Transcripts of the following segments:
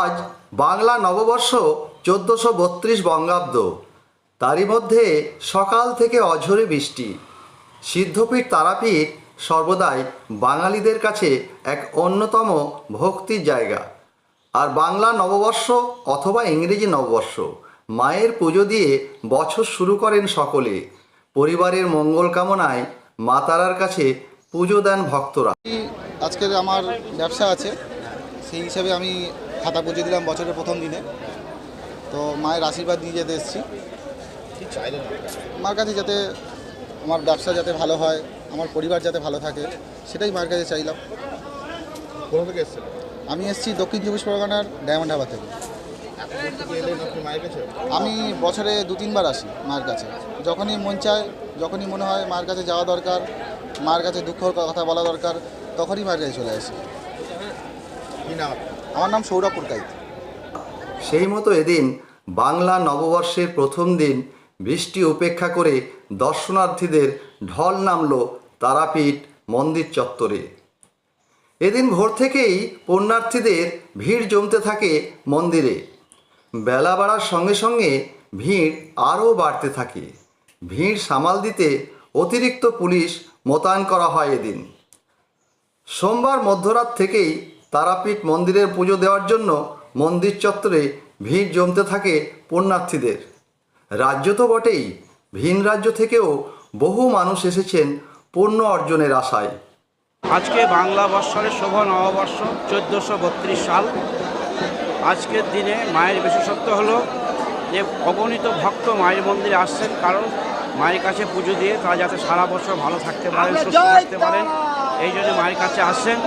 আজ বাংলা নববর্ষ 1432 বঙ্গাব্দ। তারই মধ্যে সকাল থেকে অঝোরে বৃষ্টি। সিদ্ধপীঠ তারাপীঠ সর্বদাই বাঙালিদের কাছে এক অন্যতম ভক্তির জায়গা। আর বাংলা নববর্ষ অথবা ইংরেজি নববর্ষ মায়ের পুজো দিয়ে বছর শুরু করেন সকলে। পরিবারের মঙ্গল কামনায় মা তারার কাছে পুজো দেন ভক্তরা। আজকের আমার ব্যবসা আছে, সেই হিসাবে আমি খাতা পুজো দিলাম বছরের প্রথম দিনে। তো মায়ের আশীর্বাদ নিয়ে যেতে এসেছি। মার কাছে যাতে আমার ব্যবসা যাতে ভালো হয়, আমার পরিবার যাতে ভালো থাকে, সেটাই মায়ের কাছে চাইলাম। কোথা থেকে এসেছেন? আমি এসেছি দক্ষিণ চব্বিশ পরগনার ডায়মন্ড হারবার থেকে। মায়ের কাছে আমি বছরে 2-3 বার আসি মায়ের কাছে। যখনই মন চায়, যখনই মনে হয় মায়ের কাছে যাওয়া দরকার, মায়ের কাছে দুঃখর কথা বলা দরকার, তখনই মায়ের কাছে চলে আসি। কি নাম? আমার নাম সৌরভ পুরকাইত। সেই মতো এদিন বাংলা নববর্ষের প্রথম দিন বৃষ্টি উপেক্ষা করে দর্শনার্থীদের ঢল নামল তারাপীঠ মন্দির চত্বরে। এদিন ভোর থেকেই পুণ্যার্থীদের ভিড় জমতে থাকে মন্দিরে। বেলা বাড়ার সঙ্গে সঙ্গে ভিড় আরও বাড়তে থাকে। ভিড় সামাল দিতে অতিরিক্ত পুলিশ মোতায়েন করা হয় এদিন। সোমবার মধ্যরাত থেকেই তারাপীঠ মন্দিরের পুজো দেওয়ার জন্য মন্দির চত্বরে ভিড় জমতে থাকে পুণ্যার্থীদের। রাজ্য তো বটেই, ভিন রাজ্য থেকেও বহু মানুষ এসেছেন পুণ্য অর্জনের আশায়। আজকে বাংলা বৎসরের শুভ নববর্ষ 1432 সাল। আজকের দিনে মায়ের বিশেষত্ব হলো যে অগণিত ভক্ত মায়ের মন্দিরে আসছেন, কারণ মায়ের কাছে পুজো দিয়ে তারা যাতে সারা বছর ভালো থাকতে পারেন, সুস্থ থাকতে পারেন, এই জন্য মায়ের কাছে আসছেন।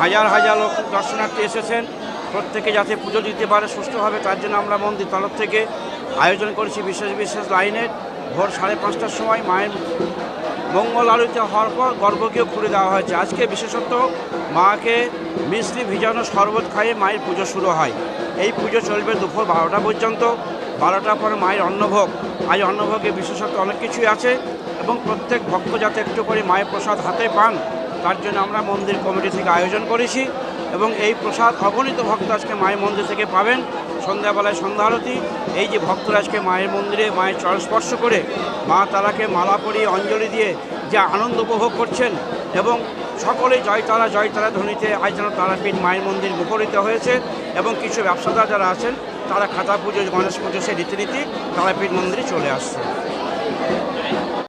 হাজার হাজার লোক দর্শনার্থী এসেছেন, প্রত্যেকে যাতে পুজো দিতে পারে সুস্থভাবে, তার জন্য আমরা মন্দির তরফ থেকে আয়োজন করেছি বিশেষ বিশেষ লাইনের। ভোর 5:30টার সময় মায়ের মঙ্গল আরতি হওয়ার পর গর্ভকেও খুলে দেওয়া হয়েছে। আজকে বিশেষত মাকে মিষ্টি ভিজানো শরবত খাইয়ে মায়ের পুজো শুরু হয়। এই পুজো চলবে দুপুর 12টা পর্যন্ত। 12টার পরে মায়ের অন্নভোগ। আজ অন্নভোগে বিশেষত অনেক কিছুই আছে এবং প্রত্যেক ভক্ত যাতে একটু করে মায়ের প্রসাদ হাতে পান, তার জন্য আমরা মন্দির কমিটি থেকে আয়োজন করেছি এবং এই প্রসাদ অগণিত ভক্ত আজকে মায়ের মন্দির থেকে পাবেন। সন্ধ্যাবেলায় সন্ধ্যা আরতি। এই যে ভক্তরা আজকে মায়ের মন্দিরে মায়ের চরণ স্পর্শ করে মা তারাকে মালা পরিয়ে অঞ্জলি দিয়ে যে আনন্দ উপভোগ করছেন এবং সকলেই জয়তারা জয়তারা ধ্বনিতে আজ যেন তারাপীঠ মায়ের মন্দির মুখরিত হয়েছে। এবং কিছু ব্যবসাদার যারা আছেন তারা খাতা পুজো, গণেশ পুজো, সেই রীতিনীতি তারাপীঠ মন্দিরে চলে আসছে।